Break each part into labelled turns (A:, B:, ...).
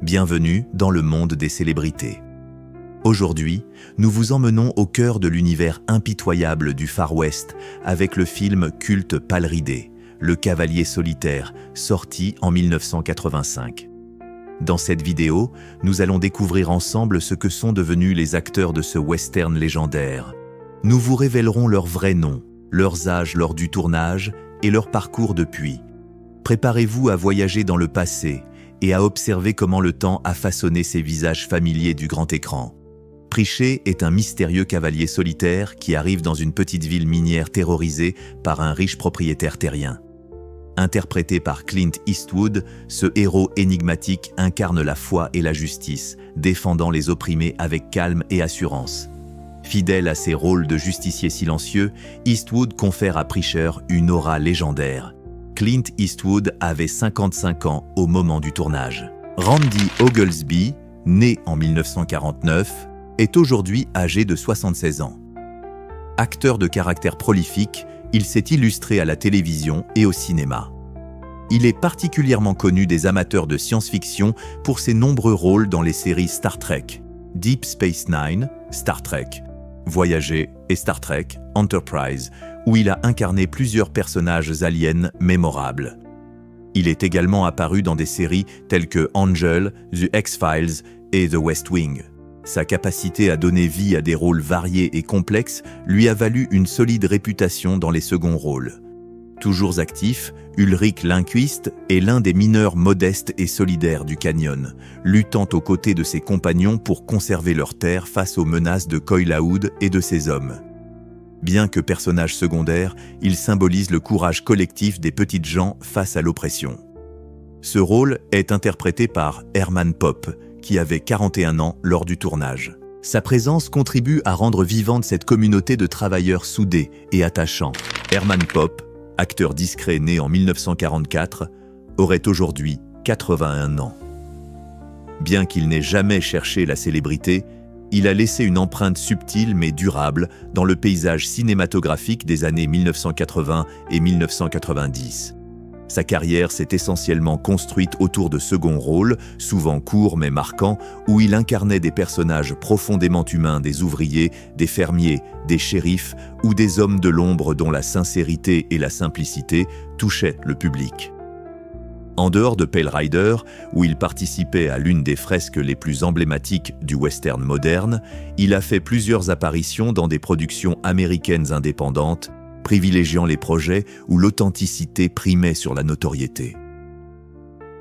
A: Bienvenue dans le monde des célébrités. Aujourd'hui, nous vous emmenons au cœur de l'univers impitoyable du Far West avec le film culte Pâle Ridée, Le Cavalier solitaire, sorti en 1985. Dans cette vidéo, nous allons découvrir ensemble ce que sont devenus les acteurs de ce western légendaire. Nous vous révélerons leurs vrais noms, leurs âges lors du tournage et leur parcours depuis. Préparez-vous à voyager dans le passé et à observer comment le temps a façonné ces visages familiers du grand écran. Pritchett est un mystérieux cavalier solitaire qui arrive dans une petite ville minière terrorisée par un riche propriétaire terrien. Interprété par Clint Eastwood, ce héros énigmatique incarne la foi et la justice, défendant les opprimés avec calme et assurance. Fidèle à ses rôles de justicier silencieux, Eastwood confère à Pritchett une aura légendaire. Clint Eastwood avait 55 ans au moment du tournage. Randy Oglesby, né en 1949, est aujourd'hui âgé de 76 ans. Acteur de caractère prolifique, il s'est illustré à la télévision et au cinéma. Il est particulièrement connu des amateurs de science-fiction pour ses nombreux rôles dans les séries Star Trek, Deep Space Nine, Star Trek, Voyager et Star Trek Enterprise, où il a incarné plusieurs personnages aliens mémorables. Il est également apparu dans des séries telles que Angel, The X-Files et The West Wing. Sa capacité à donner vie à des rôles variés et complexes lui a valu une solide réputation dans les seconds rôles. Toujours actif, Ulrich Lindqvist est l'un des mineurs modestes et solidaires du Canyon, luttant aux côtés de ses compagnons pour conserver leurs terres face aux menaces de Coil-Houd et de ses hommes. Bien que personnage secondaire, il symbolise le courage collectif des petites gens face à l'oppression. Ce rôle est interprété par Herman Popp, qui avait 41 ans lors du tournage. Sa présence contribue à rendre vivante cette communauté de travailleurs soudés et attachants. Herman Popp, acteur discret né en 1944, aurait aujourd'hui 81 ans. Bien qu'il n'ait jamais cherché la célébrité, il a laissé une empreinte subtile mais durable dans le paysage cinématographique des années 1980 et 1990. Sa carrière s'est essentiellement construite autour de seconds rôles, souvent courts mais marquants, où il incarnait des personnages profondément humains, des ouvriers, des fermiers, des shérifs ou des hommes de l'ombre dont la sincérité et la simplicité touchaient le public. En dehors de Pale Rider, où il participait à l'une des fresques les plus emblématiques du western moderne, il a fait plusieurs apparitions dans des productions américaines indépendantes, privilégiant les projets où l'authenticité primait sur la notoriété.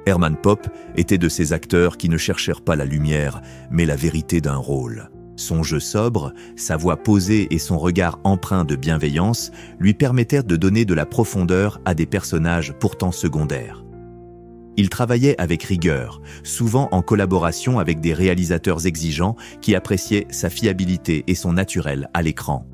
A: Herman Popp était de ces acteurs qui ne cherchèrent pas la lumière, mais la vérité d'un rôle. Son jeu sobre, sa voix posée et son regard empreint de bienveillance lui permettèrent de donner de la profondeur à des personnages pourtant secondaires. Il travaillait avec rigueur, souvent en collaboration avec des réalisateurs exigeants qui appréciaient sa fiabilité et son naturel à l'écran.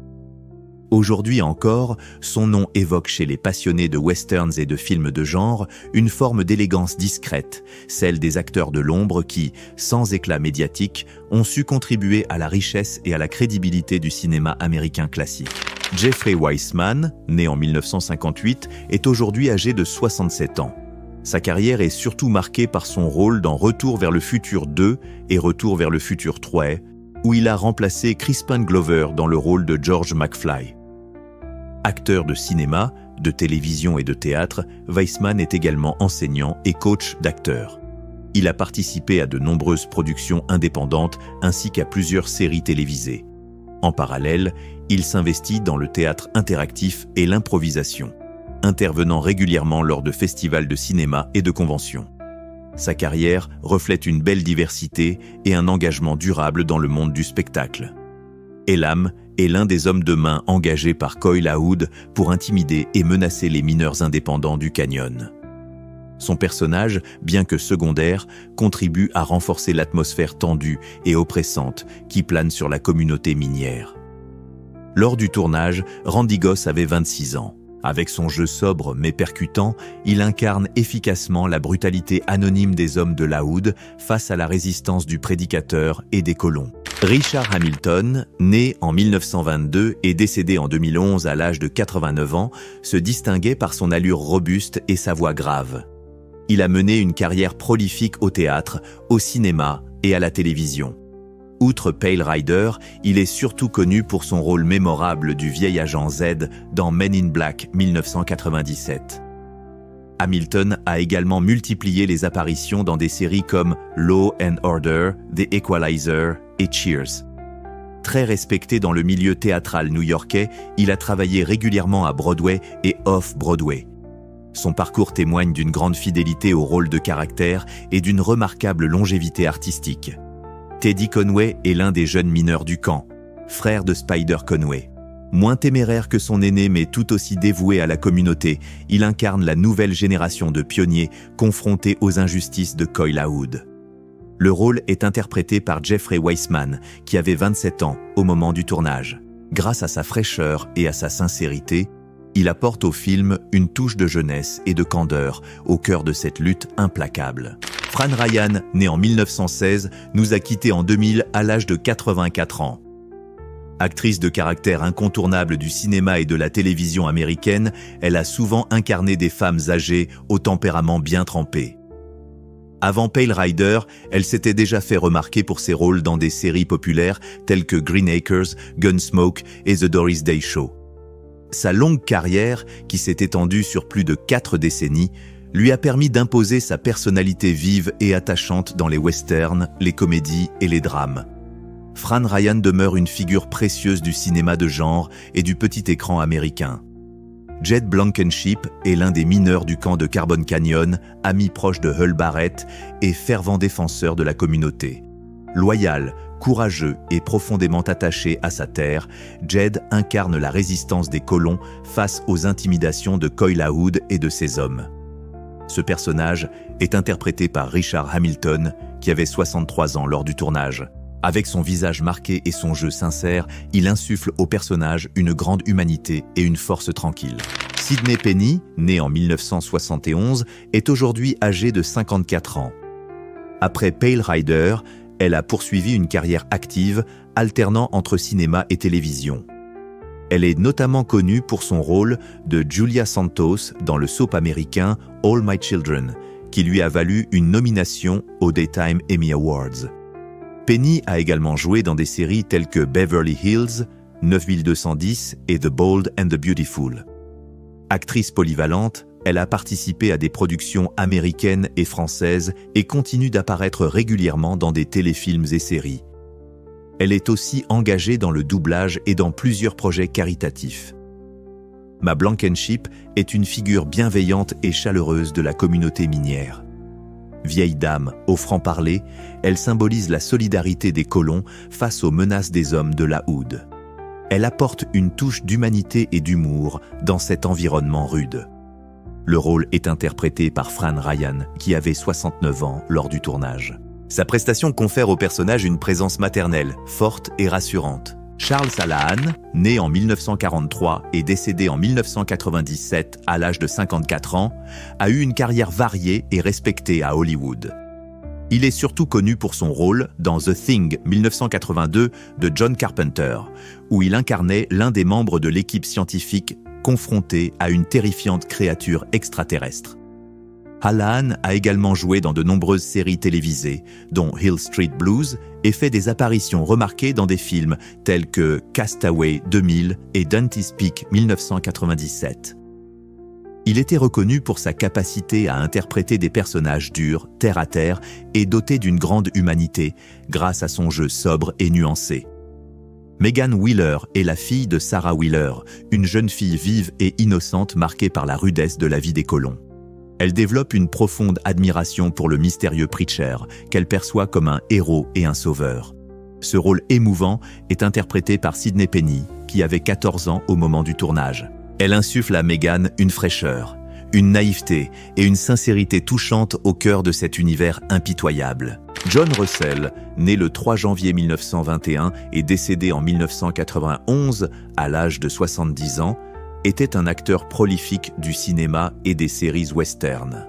A: Aujourd'hui encore, son nom évoque chez les passionnés de westerns et de films de genre une forme d'élégance discrète, celle des acteurs de l'ombre qui, sans éclat médiatique, ont su contribuer à la richesse et à la crédibilité du cinéma américain classique. Jeffrey Weissman, né en 1958, est aujourd'hui âgé de 67 ans. Sa carrière est surtout marquée par son rôle dans Retour vers le futur 2 et Retour vers le futur 3, où il a remplacé Crispin Glover dans le rôle de George McFly. Acteur de cinéma, de télévision et de théâtre, Weissman est également enseignant et coach d'acteurs. Il a participé à de nombreuses productions indépendantes ainsi qu'à plusieurs séries télévisées. En parallèle, il s'investit dans le théâtre interactif et l'improvisation, intervenant régulièrement lors de festivals de cinéma et de conventions. Sa carrière reflète une belle diversité et un engagement durable dans le monde du spectacle. Elam est l'un des hommes de main engagés par Coil-Houd pour intimider et menacer les mineurs indépendants du Canyon. Son personnage, bien que secondaire, contribue à renforcer l'atmosphère tendue et oppressante qui plane sur la communauté minière. Lors du tournage, Randy Goss avait 26 ans. Avec son jeu sobre mais percutant, il incarne efficacement la brutalité anonyme des hommes de Laoud face à la résistance du prédicateur et des colons. Richard Hamilton, né en 1922 et décédé en 2011 à l'âge de 89 ans, se distinguait par son allure robuste et sa voix grave. Il a mené une carrière prolifique au théâtre, au cinéma et à la télévision. Outre Pale Rider, il est surtout connu pour son rôle mémorable du vieil agent Z dans Men in Black 1997. Hamilton a également multiplié les apparitions dans des séries comme Law and Order, The Equalizer et Cheers. Très respecté dans le milieu théâtral new-yorkais, il a travaillé régulièrement à Broadway et off-Broadway. Son parcours témoigne d'une grande fidélité au rôle de caractère et d'une remarquable longévité artistique. Teddy Conway est l'un des jeunes mineurs du camp, frère de Spider Conway. Moins téméraire que son aîné mais tout aussi dévoué à la communauté, il incarne la nouvelle génération de pionniers confrontés aux injustices de Coyle-Hood. Le rôle est interprété par Jeffrey Weissman, qui avait 27 ans au moment du tournage. Grâce à sa fraîcheur et à sa sincérité, il apporte au film une touche de jeunesse et de candeur au cœur de cette lutte implacable. Fran Ryan, né en 1916, nous a quittés en 2000 à l'âge de 84 ans. Actrice de caractère incontournable du cinéma et de la télévision américaine, elle a souvent incarné des femmes âgées au tempérament bien trempé. Avant Pale Rider, elle s'était déjà fait remarquer pour ses rôles dans des séries populaires telles que Green Acres, Gunsmoke et The Doris Day Show. Sa longue carrière, qui s'est étendue sur plus de 4 décennies, lui a permis d'imposer sa personnalité vive et attachante dans les westerns, les comédies et les drames. Fran Ryan demeure une figure précieuse du cinéma de genre et du petit écran américain. Jed Blankenship est l'un des mineurs du camp de Carbon Canyon, ami proche de Hull Barrett et fervent défenseur de la communauté. Loyal, courageux et profondément attaché à sa terre, Jed incarne la résistance des colons face aux intimidations de Coyle-Hood et de ses hommes. Ce personnage est interprété par Richard Hamilton, qui avait 63 ans lors du tournage. Avec son visage marqué et son jeu sincère, il insuffle au personnage une grande humanité et une force tranquille. Sidney Penny, née en 1971, est aujourd'hui âgée de 54 ans. Après Pale Rider, elle a poursuivi une carrière active, alternant entre cinéma et télévision. Elle est notamment connue pour son rôle de Julia Santos dans le soap américain All My Children, qui lui a valu une nomination aux Daytime Emmy Awards. Penny a également joué dans des séries telles que Beverly Hills, 9210 et The Bold and the Beautiful. Actrice polyvalente, elle a participé à des productions américaines et françaises et continue d'apparaître régulièrement dans des téléfilms et séries. Elle est aussi engagée dans le doublage et dans plusieurs projets caritatifs. Ma Blankenship est une figure bienveillante et chaleureuse de la communauté minière. Vieille dame au franc-parler, elle symbolise la solidarité des colons face aux menaces des hommes de la Hood. Elle apporte une touche d'humanité et d'humour dans cet environnement rude. Le rôle est interprété par Fran Ryan, qui avait 69 ans lors du tournage. Sa prestation confère au personnage une présence maternelle, forte et rassurante. Charles Hallahan, né en 1943 et décédé en 1997 à l'âge de 54 ans, a eu une carrière variée et respectée à Hollywood. Il est surtout connu pour son rôle dans The Thing 1982 de John Carpenter, où il incarnait l'un des membres de l'équipe scientifique confronté à une terrifiante créature extraterrestre. Hallahan a également joué dans de nombreuses séries télévisées, dont Hill Street Blues, et fait des apparitions remarquées dans des films tels que Castaway 2000 et Dante's Peak 1997. Il était reconnu pour sa capacité à interpréter des personnages durs, terre-à-terre et dotés d'une grande humanité, grâce à son jeu sobre et nuancé. Megan Wheeler est la fille de Sarah Wheeler, une jeune fille vive et innocente marquée par la rudesse de la vie des colons. Elle développe une profonde admiration pour le mystérieux Preacher, qu'elle perçoit comme un héros et un sauveur. Ce rôle émouvant est interprété par Sidney Penny, qui avait 14 ans au moment du tournage. Elle insuffle à Megan une fraîcheur, une naïveté et une sincérité touchante au cœur de cet univers impitoyable. John Russell, né le 3 janvier 1921 et décédé en 1991 à l'âge de 70 ans, était un acteur prolifique du cinéma et des séries western.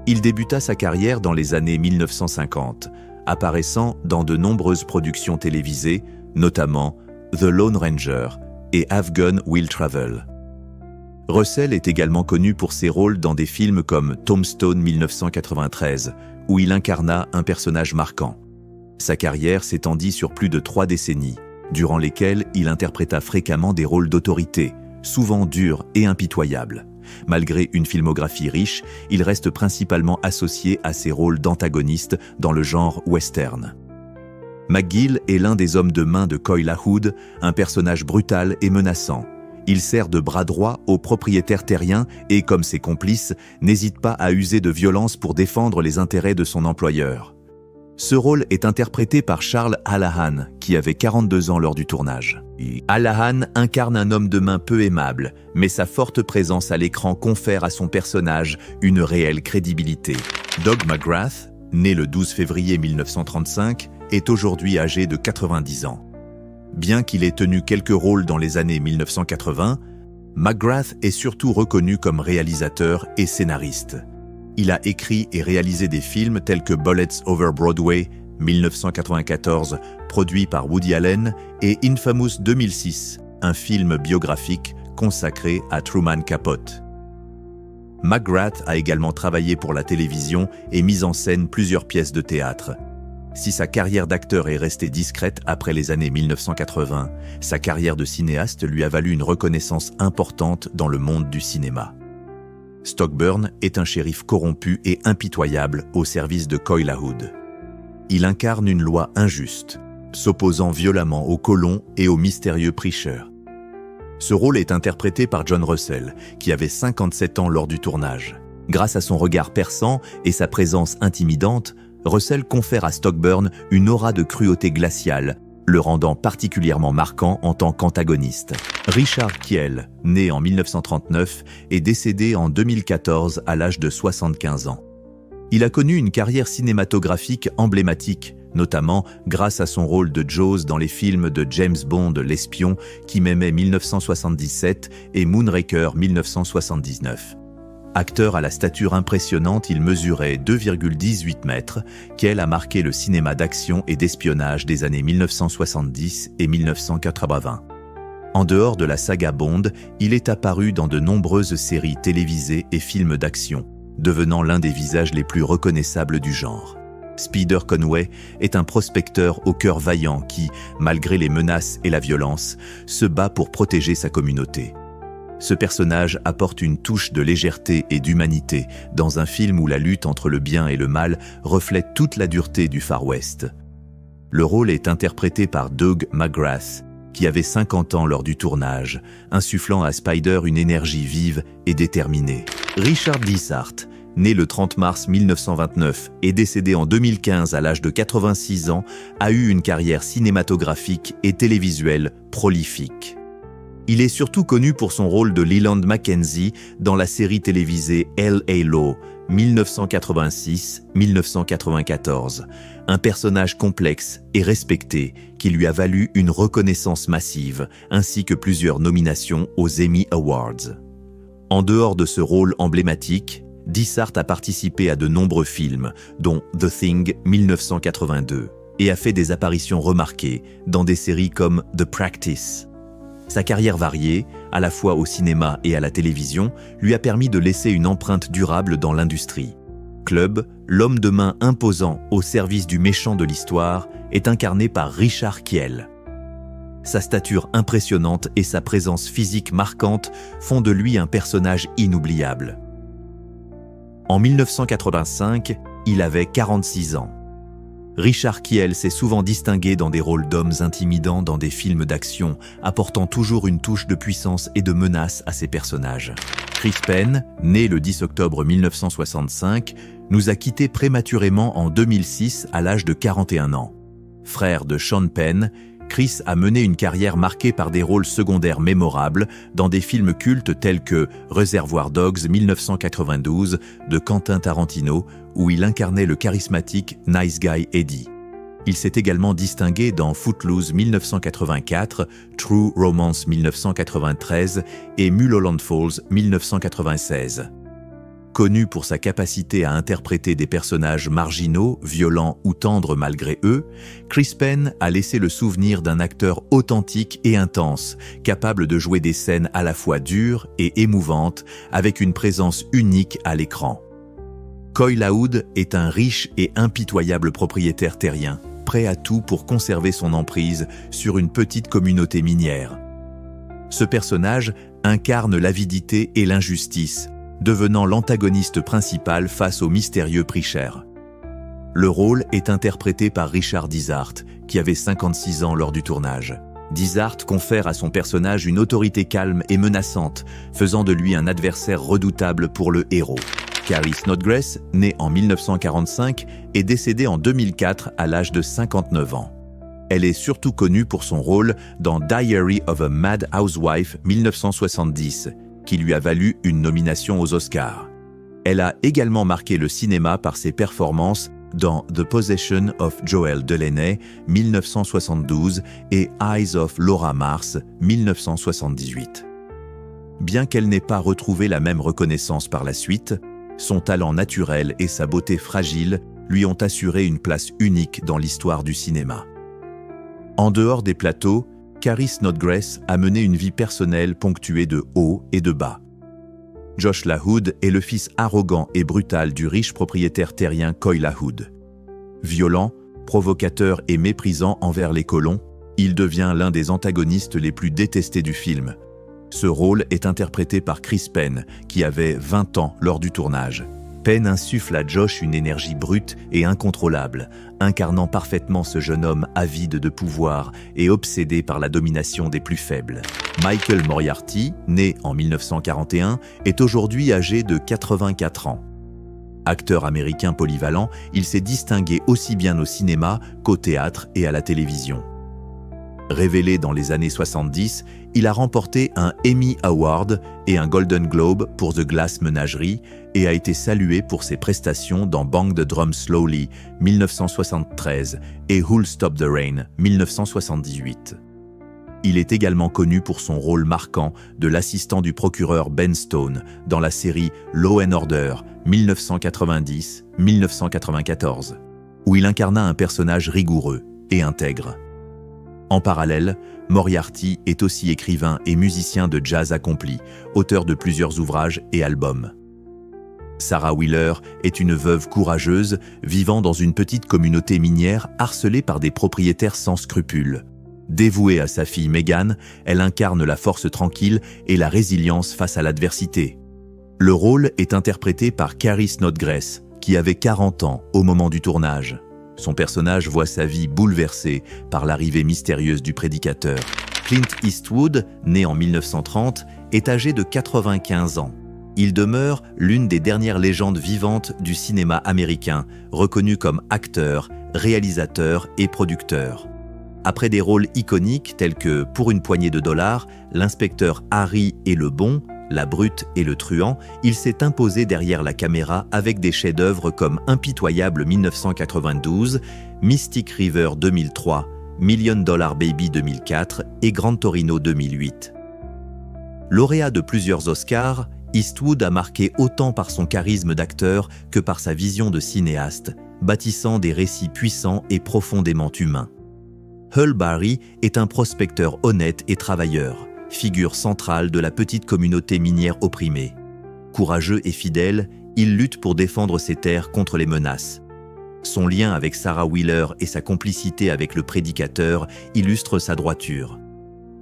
A: Il débuta sa carrière dans les années 1950, apparaissant dans de nombreuses productions télévisées, notamment The Lone Ranger et Afghan Will Travel. Russell est également connu pour ses rôles dans des films comme Tombstone 1993, où il incarna un personnage marquant. Sa carrière s'étendit sur plus de 3 décennies, durant lesquelles il interpréta fréquemment des rôles d'autorité, souvent durs et impitoyables. Malgré une filmographie riche, il reste principalement associé à ses rôles d'antagoniste dans le genre western. McGill est l'un des hommes de main de Coy LaHood, un personnage brutal et menaçant. Il sert de bras droit aux propriétaires terriens et, comme ses complices, n'hésite pas à user de violence pour défendre les intérêts de son employeur. Ce rôle est interprété par Charles Hallahan, qui avait 42 ans lors du tournage. Hallahan incarne un homme de main peu aimable, mais sa forte présence à l'écran confère à son personnage une réelle crédibilité. Doug McGrath, né le 12 février 1935, est aujourd'hui âgé de 90 ans. Bien qu'il ait tenu quelques rôles dans les années 1980, McGrath est surtout reconnu comme réalisateur et scénariste. Il a écrit et réalisé des films tels que Bullets Over Broadway, 1994, produit par Woody Allen, et Infamous 2006, un film biographique consacré à Truman Capote. McGrath a également travaillé pour la télévision et mis en scène plusieurs pièces de théâtre. Si sa carrière d'acteur est restée discrète après les années 1980, sa carrière de cinéaste lui a valu une reconnaissance importante dans le monde du cinéma. Stockburn est un shérif corrompu et impitoyable au service de Coy LaHood. Il incarne une loi injuste, s'opposant violemment aux colons et aux mystérieux Preacher. Ce rôle est interprété par John Russell, qui avait 57 ans lors du tournage. Grâce à son regard perçant et sa présence intimidante, Russell confère à Stockburn une aura de cruauté glaciale, le rendant particulièrement marquant en tant qu'antagoniste. Richard Kiel, né en 1939, est décédé en 2014 à l'âge de 75 ans. Il a connu une carrière cinématographique emblématique, notamment grâce à son rôle de Jaws dans les films de James Bond l'espion qui m'aimait 1977 et Moonraker 1979. Acteur à la stature impressionnante, il mesurait 2,18 mètres, Kiel a marqué le cinéma d'action et d'espionnage des années 1970 et 1980. En dehors de la saga Bond, il est apparu dans de nombreuses séries télévisées et films d'action, devenant l'un des visages les plus reconnaissables du genre. Spider Conway est un prospecteur au cœur vaillant qui, malgré les menaces et la violence, se bat pour protéger sa communauté. Ce personnage apporte une touche de légèreté et d'humanité dans un film où la lutte entre le bien et le mal reflète toute la dureté du Far West. Le rôle est interprété par Doug McGrath, qui avait 50 ans lors du tournage, insufflant à Spider une énergie vive et déterminée. Richard Dysart, né le 30 mars 1929 et décédé en 2015 à l'âge de 86 ans, a eu une carrière cinématographique et télévisuelle prolifique. Il est surtout connu pour son rôle de Leland Mackenzie dans la série télévisée L.A. Law, 1986-1994, un personnage complexe et respecté qui lui a valu une reconnaissance massive ainsi que plusieurs nominations aux Emmy Awards. En dehors de ce rôle emblématique, Dysart a participé à de nombreux films, dont The Thing 1982, et a fait des apparitions remarquées dans des séries comme The Practice. Sa carrière variée, à la fois au cinéma et à la télévision, lui a permis de laisser une empreinte durable dans l'industrie. Club, l'homme de main imposant au service du méchant de l'histoire, est incarné par Richard Kiel. Sa stature impressionnante et sa présence physique marquante font de lui un personnage inoubliable. En 1985, il avait 46 ans. Richard Kiel s'est souvent distingué dans des rôles d'hommes intimidants dans des films d'action, apportant toujours une touche de puissance et de menace à ses personnages. Chris Penn, né le 10 octobre 1965, nous a quittés prématurément en 2006 à l'âge de 41 ans. Frère de Sean Penn, Chris a mené une carrière marquée par des rôles secondaires mémorables dans des films cultes tels que Reservoir Dogs 1992 de Quentin Tarantino, où il incarnait le charismatique Nice Guy Eddie. Il s'est également distingué dans Footloose 1984, True Romance 1993 et Mulholland Falls 1996. Connu pour sa capacité à interpréter des personnages marginaux, violents ou tendres malgré eux, Chris Penn a laissé le souvenir d'un acteur authentique et intense, capable de jouer des scènes à la fois dures et émouvantes, avec une présence unique à l'écran. Coy LaHood est un riche et impitoyable propriétaire terrien, prêt à tout pour conserver son emprise sur une petite communauté minière. Ce personnage incarne l'avidité et l'injustice, devenant l'antagoniste principal face au mystérieux Preacher. Le rôle est interprété par Richard Dysart, qui avait 56 ans lors du tournage. Dysart confère à son personnage une autorité calme et menaçante, faisant de lui un adversaire redoutable pour le héros. Carrie Snodgrass, née en 1945, est décédée en 2004 à l'âge de 59 ans. Elle est surtout connue pour son rôle dans Diary of a Mad Housewife 1970, qui lui a valu une nomination aux Oscars. Elle a également marqué le cinéma par ses performances dans The Possession of Joel Delaney 1972 et Eyes of Laura Mars 1978. Bien qu'elle n'ait pas retrouvé la même reconnaissance par la suite, son talent naturel et sa beauté fragile lui ont assuré une place unique dans l'histoire du cinéma. En dehors des plateaux, Carrie Snodgrass a mené une vie personnelle ponctuée de hauts et de bas. Josh LaHood est le fils arrogant et brutal du riche propriétaire terrien Coy LaHood. Violent, provocateur et méprisant envers les colons, il devient l'un des antagonistes les plus détestés du film. Ce rôle est interprété par Chris Penn, qui avait 20 ans lors du tournage. Penn insuffle à Josh une énergie brute et incontrôlable, incarnant parfaitement ce jeune homme avide de pouvoir et obsédé par la domination des plus faibles. Michael Moriarty, né en 1941, est aujourd'hui âgé de 84 ans. Acteur américain polyvalent, il s'est distingué aussi bien au cinéma qu'au théâtre et à la télévision. Révélé dans les années 70, il a remporté un Emmy Award et un Golden Globe pour The Glass Menagerie et a été salué pour ses prestations dans Bang the Drum Slowly 1973 et Who'll Stop the Rain 1978. Il est également connu pour son rôle marquant de l'assistant du procureur Ben Stone dans la série Law & Order 1990-1994, où il incarna un personnage rigoureux et intègre. En parallèle, Moriarty est aussi écrivain et musicien de jazz accompli, auteur de plusieurs ouvrages et albums. Sarah Wheeler est une veuve courageuse vivant dans une petite communauté minière harcelée par des propriétaires sans scrupules. Dévouée à sa fille Megan, elle incarne la force tranquille et la résilience face à l'adversité. Le rôle est interprété par Carrie Snodgrass, qui avait 40 ans au moment du tournage. Son personnage voit sa vie bouleversée par l'arrivée mystérieuse du prédicateur. Clint Eastwood, né en 1930, est âgé de 95 ans. Il demeure l'une des dernières légendes vivantes du cinéma américain, reconnu comme acteur, réalisateur et producteur. Après des rôles iconiques tels que Pour une poignée de dollars, l'inspecteur Harry et le bon, La brute et le truand, il s'est imposé derrière la caméra avec des chefs-d'œuvre comme Impitoyable 1992, Mystic River 2003, Million Dollar Baby 2004 et Gran Torino 2008. Lauréat de plusieurs Oscars, Eastwood a marqué autant par son charisme d'acteur que par sa vision de cinéaste, bâtissant des récits puissants et profondément humains. Hull Barry est un prospecteur honnête et travailleur, figure centrale de la petite communauté minière opprimée. Courageux et fidèle, il lutte pour défendre ses terres contre les menaces. Son lien avec Sarah Wheeler et sa complicité avec le prédicateur illustrent sa droiture.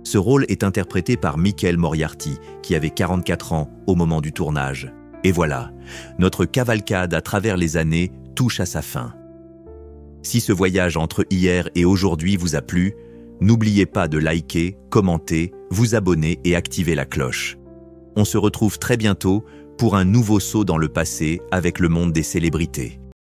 A: Ce rôle est interprété par Michael Moriarty, qui avait 44 ans au moment du tournage. Et voilà, notre cavalcade à travers les années touche à sa fin. Si ce voyage entre hier et aujourd'hui vous a plu, n'oubliez pas de liker, commenter, vous abonner et activer la cloche. On se retrouve très bientôt pour un nouveau saut dans le passé avec le monde des célébrités.